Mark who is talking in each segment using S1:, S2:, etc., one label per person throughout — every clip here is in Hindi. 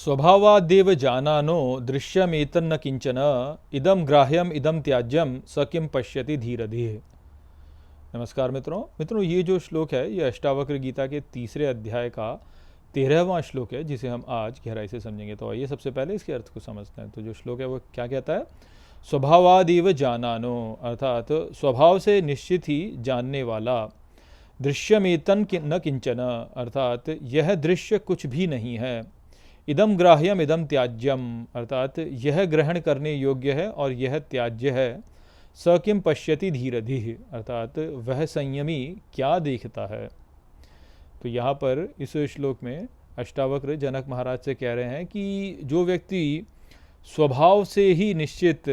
S1: स्वभावादेव जानानो दृश्यमेतन्न किंचन इदम ग्राह्यम इदम त्याज्यम स किम पश्यति धीरधिः। नमस्कार मित्रों, ये जो श्लोक है ये अष्टावक्र गीता के तीसरे अध्याय का 13वां श्लोक है, जिसे हम आज गहराई से समझेंगे। तो आइए सबसे पहले इसके अर्थ को समझते हैं। तो जो श्लोक है वो क्या कहता है? स्वभावादेव जानानो, अर्थात स्वभाव से निश्चित ही जानने वाला, दृश्यमेतन न किंचन, अर्थात यह दृश्य कुछ भी नहीं है, इदम ग्राह्यम इदम त्याज्यम, अर्थात यह ग्रहण करने योग्य है और यह त्याज्य है, स किम पश्यति धीरधिः, अर्थात वह संयमी क्या देखता है। तो यहाँ पर इस श्लोक में अष्टावक्र जनक महाराज से कह रहे हैं कि जो व्यक्ति स्वभाव से ही निश्चित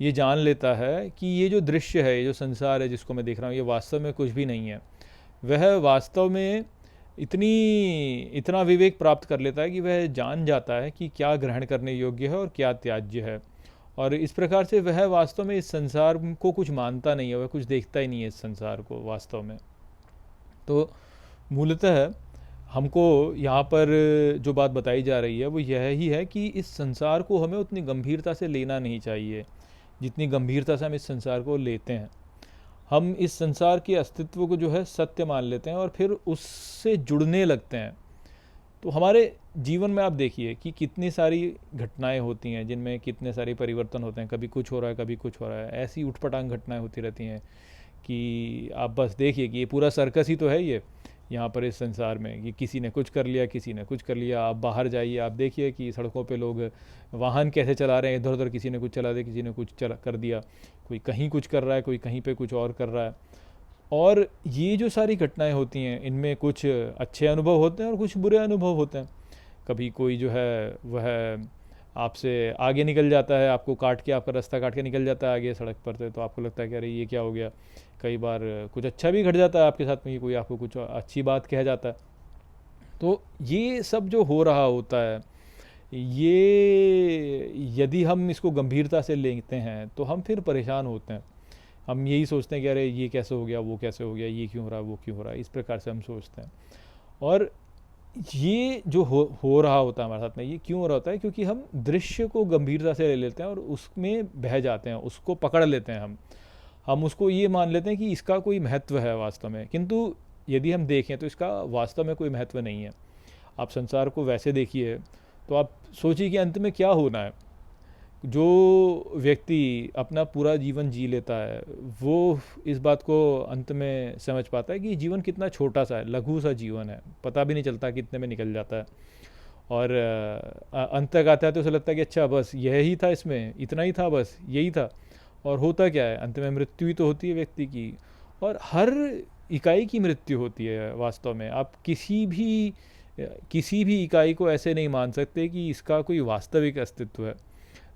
S1: ये जान लेता है कि ये जो दृश्य है, ये जो संसार है जिसको मैं देख रहा हूँ, ये वास्तव में कुछ भी नहीं है, वह वास्तव में इतना विवेक प्राप्त कर लेता है कि वह जान जाता है कि क्या ग्रहण करने योग्य है और क्या त्याज्य है। और इस प्रकार से वह वास्तव में इस संसार को कुछ मानता नहीं है, वह कुछ देखता ही नहीं है इस संसार को वास्तव में। तो मूलतः हमको यहाँ पर जो बात बताई जा रही है वो यह ही है कि इस संसार को हमें उतनी गंभीरता से लेना नहीं चाहिए जितनी गंभीरता से हम इस संसार को लेते हैं। हम इस संसार के अस्तित्व को जो है सत्य मान लेते हैं और फिर उससे जुड़ने लगते हैं। तो हमारे जीवन में आप देखिए कि कितनी सारी घटनाएं होती हैं जिनमें कितने सारे परिवर्तन होते हैं, कभी कुछ हो रहा है कभी कुछ हो रहा है, ऐसी उठपटांग घटनाएं होती रहती हैं कि आप बस देखिए कि ये पूरा सर्कस ही तो है ये यहाँ पर इस संसार में, कि किसी ने कुछ कर लिया किसी ने कुछ कर लिया। आप बाहर जाइए, आप देखिए कि सड़कों पे लोग वाहन कैसे चला रहे हैं, इधर उधर किसी ने कुछ चला दिया, किसी ने कुछ कर दिया, कोई कहीं कुछ कर रहा है, कोई कहीं पे कुछ और कर रहा है। और ये जो सारी घटनाएं होती हैं इनमें कुछ अच्छे अनुभव होते हैं और कुछ बुरे अनुभव होते हैं। कभी कोई जो है वह आपसे आगे निकल जाता है, आपको काट के, आपका रास्ता काट के निकल जाता है आगे सड़क पर से, तो आपको लगता है कि अरे ये क्या हो गया। कई बार कुछ अच्छा भी घट जाता है आपके साथ में, कि कोई आपको कुछ अच्छी बात कह जाता है। तो ये सब जो हो रहा होता है, ये यदि हम इसको गंभीरता से लेते हैं तो हम फिर परेशान होते हैं। हम यही सोचते हैं कि अरे ये कैसे हो गया, वो कैसे हो गया, ये क्यों हो रहा है, वो क्यों हो रहा है, इस प्रकार से हम सोचते हैं। और ये जो हो रहा होता है हमारे साथ में, ये क्यों हो रहा होता है? क्योंकि हम दृश्य को गंभीरता से ले लेते हैं और उसमें बह जाते हैं, उसको पकड़ लेते हैं। हम उसको ये मान लेते हैं कि इसका कोई महत्व है वास्तव में, किंतु यदि हम देखें तो इसका वास्तव में कोई महत्व नहीं है। आप संसार को वैसे देखिए तो आप सोचिए कि अंत में क्या होना है। जो व्यक्ति अपना पूरा जीवन जी लेता है वो इस बात को अंत में समझ पाता है कि जीवन कितना छोटा सा है, लघु सा जीवन है, पता भी नहीं चलता कितने में निकल जाता है। और अंत तक आता है तो उसे लगता है कि अच्छा बस यही था, इसमें इतना ही था, बस यही था। और होता क्या है? अंत में मृत्यु ही तो होती है व्यक्ति की, और हर इकाई की मृत्यु होती है वास्तव में। आप किसी भी इकाई को ऐसे नहीं मान सकते कि इसका कोई वास्तविक अस्तित्व है।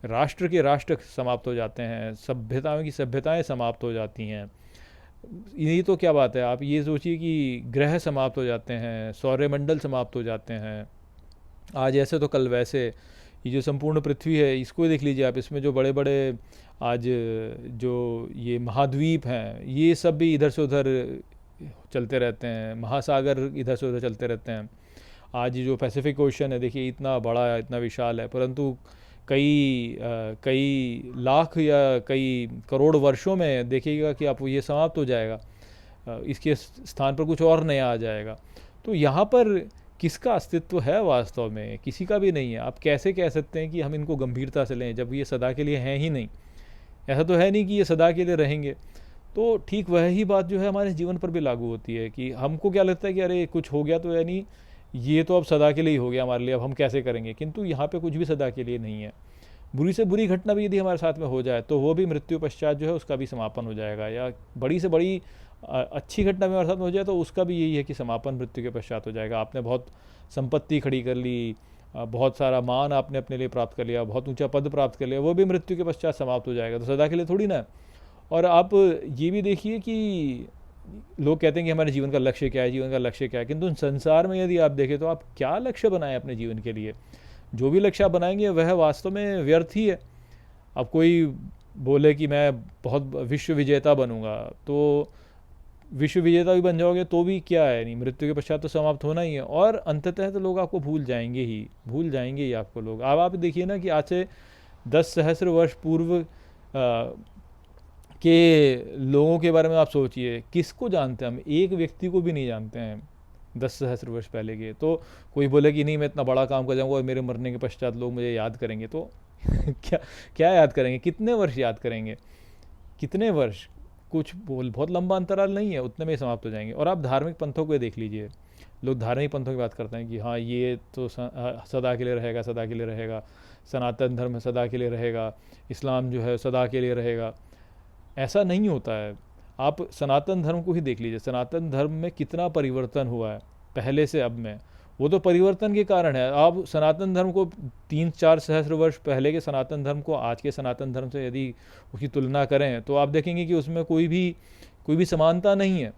S1: राष्ट्र के राष्ट्र समाप्त हो जाते हैं, सभ्यताओं की सभ्यताएं समाप्त हो जाती हैं। यही तो क्या बात है, आप ये सोचिए कि ग्रह समाप्त हो जाते हैं, सौरमंडल समाप्त हो जाते हैं, आज ऐसे तो कल वैसे। ये जो संपूर्ण पृथ्वी है इसको देख लीजिए आप, इसमें जो बड़े बड़े आज जो ये महाद्वीप हैं ये सब भी इधर से उधर चलते रहते हैं, महासागर इधर से उधर चलते रहते हैं। आज जो पैसिफिक ओशन है देखिए, इतना बड़ा है, इतना विशाल है, परंतु कई लाख या कई करोड़ वर्षों में देखिएगा कि आप ये समाप्त हो जाएगा, इसके स्थान पर कुछ और नया आ जाएगा। तो यहाँ पर किसका अस्तित्व है? वास्तव में किसी का भी नहीं है। आप कैसे कह सकते हैं कि हम इनको गंभीरता से लें जब ये सदा के लिए हैं ही नहीं? ऐसा तो है नहीं कि ये सदा के लिए रहेंगे। तो ठीक वही बात जो है हमारे जीवन पर भी लागू होती है कि हमको क्या लगता है कि अरे कुछ हो गया तो यानी ये तो अब सदा के लिए ही हो गया हमारे लिए, अब हम कैसे करेंगे। किंतु यहाँ पे कुछ भी सदा के लिए नहीं है। बुरी से बुरी घटना भी यदि हमारे साथ में हो जाए तो वो भी मृत्यु पश्चात जो है उसका भी समापन हो जाएगा, या बड़ी से बड़ी अच्छी घटना भी हमारे साथ में हो जाए तो उसका भी यही है कि समापन मृत्यु के पश्चात हो जाएगा। आपने बहुत संपत्ति खड़ी कर ली, बहुत सारा मान आपने अपने लिए प्राप्त कर लिया, बहुत ऊंचा पद प्राप्त कर लिया, वो भी मृत्यु के पश्चात समाप्त हो जाएगा, तो सदा के लिए थोड़ी ना। और आप ये भी देखिए कि लोग कहते हैं कि हमारे जीवन का लक्ष्य क्या है, जीवन का लक्ष्य क्या है, किंतु संसार में यदि आप देखें तो आप क्या लक्ष्य बनाएं अपने जीवन के लिए? जो भी लक्ष्य आप बनाएंगे वह वास्तव में व्यर्थ ही है। अब कोई बोले कि मैं बहुत विश्व विजेता बनूंगा, तो विश्व विजेता भी बन जाओगे तो भी क्या है, नहीं, मृत्यु के पश्चात तो समाप्त होना ही है, और अंततः तो लोग आपको भूल जाएंगे ही आपको लोग। अब आप देखिए ना कि आज से 10 सहस्र वर्ष पूर्व के लोगों के बारे में आप सोचिए, किसको जानते हैं हम? एक व्यक्ति को भी नहीं जानते हैं 10 सहस्र वर्ष पहले के। तो कोई बोले कि नहीं मैं इतना बड़ा काम कर जाऊंगा और मेरे मरने के पश्चात लोग मुझे याद करेंगे, तो क्या क्या याद करेंगे? कितने वर्ष याद करेंगे? कितने वर्ष? कुछ बोल बहुत लंबा अंतराल नहीं है, उतने में ही समाप्त हो जाएंगे। और आप धार्मिक पंथों को देख लीजिए, लोग धार्मिक पंथों की बात करते हैं कि हाँ ये तो सदा के लिए रहेगा, सदा के लिए रहेगा, सनातन धर्म सदा के लिए रहेगा, इस्लाम जो है सदा के लिए रहेगा। ऐसा नहीं होता है। आप सनातन धर्म को ही देख लीजिए, सनातन धर्म में कितना परिवर्तन हुआ है पहले से अब में। वो तो परिवर्तन के कारण है। आप सनातन धर्म को 3-4 सहस्र वर्ष पहले के सनातन धर्म को आज के सनातन धर्म से यदि उसकी तुलना करें तो आप देखेंगे कि उसमें कोई भी समानता नहीं है,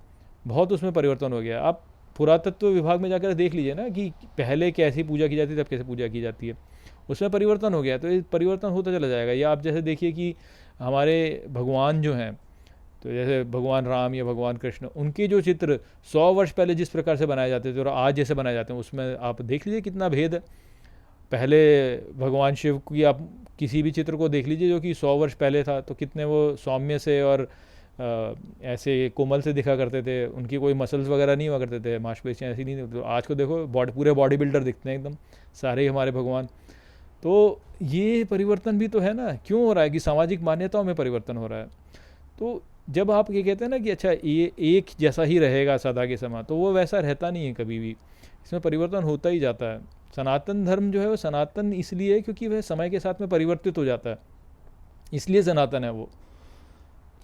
S1: बहुत उसमें परिवर्तन हो गया। आप पुरातत्व विभाग में जाकर देख लीजिए ना कि पहले कैसी पूजा की जाती थी, अब कैसे पूजा की जाती है, उसमें परिवर्तन हो गया। तो ये परिवर्तन होता चला जाएगा। या आप जैसे देखिए कि हमारे भगवान जो हैं, तो जैसे भगवान राम या भगवान कृष्ण, उनके जो चित्र 100 वर्ष पहले जिस प्रकार से बनाए जाते थे और आज जैसे बनाए जाते हैं, उसमें आप देख लीजिए कितना भेद है। पहले भगवान शिव की आप किसी भी चित्र को देख लीजिए जो कि 100 वर्ष पहले था, तो कितने वो सौम्य से और ऐसे कोमल से दिखा करते थे। उनकी कोई मसल्स वगैरह नहीं हुआ करते थे, मांसपेशियाँ ऐसी नहीं। तो आज को देखो पूरे बॉडी बिल्डर दिखते हैं एकदम सारे ही हमारे भगवान। तो ये परिवर्तन भी तो है ना, क्यों हो रहा है? कि सामाजिक मान्यताओं में परिवर्तन हो रहा है। तो जब आप ये कहते हैं ना कि अच्छा ये एक जैसा ही रहेगा सदा के समय, तो वो वैसा रहता नहीं है कभी भी, इसमें परिवर्तन होता ही जाता है। सनातन धर्म जो है वो सनातन इसलिए है क्योंकि वह समय के साथ में परिवर्तित हो जाता है, इसलिए सनातन है वो।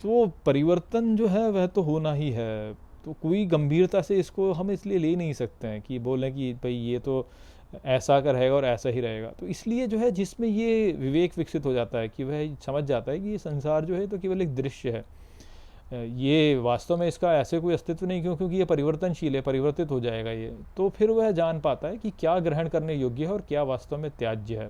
S1: तो परिवर्तन जो है वह तो होना ही है। तो कोई गंभीरता से इसको हम इसलिए ले नहीं सकते हैं कि बोलें कि भाई ये तो ऐसा का रहेगा और ऐसा ही रहेगा। तो इसलिए जो है जिसमें ये विवेक विकसित हो जाता है कि वह समझ जाता है कि ये संसार जो है तो केवल एक दृश्य है, ये वास्तव में इसका ऐसे कोई अस्तित्व नहीं, क्योंकि ये परिवर्तनशील है, परिवर्तित हो जाएगा ये। तो फिर वह जान पाता है कि क्या ग्रहण करने योग्य है और क्या वास्तव में त्याज्य है।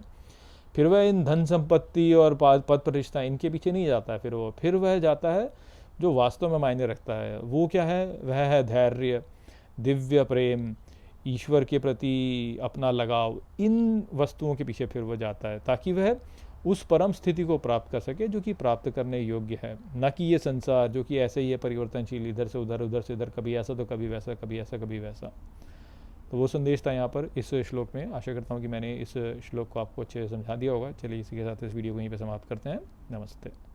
S1: फिर वह इन धन संपत्ति और पद प्रतिष्ठा इनके पीछे नहीं जाता है। फिर वह जाता है जो वास्तव में मायने रखता है। वो क्या है? वह है धैर्य, दिव्य प्रेम, ईश्वर के प्रति अपना लगाव। इन वस्तुओं के पीछे फिर वह जाता है ताकि वह उस परम स्थिति को प्राप्त कर सके जो कि प्राप्त करने योग्य है, न कि ये संसार जो कि ऐसे ही है परिवर्तनशील, इधर से उधर, उधर से इधर, कभी ऐसा तो कभी वैसा, कभी ऐसा कभी वैसा। तो वो संदेश था यहाँ पर इस श्लोक में। आशा करता हूँ कि मैंने इस श्लोक को आपको अच्छे से समझा दिया होगा। चलिए इसी के साथ इस वीडियो को यहीं पे समाप्त करते हैं। नमस्ते।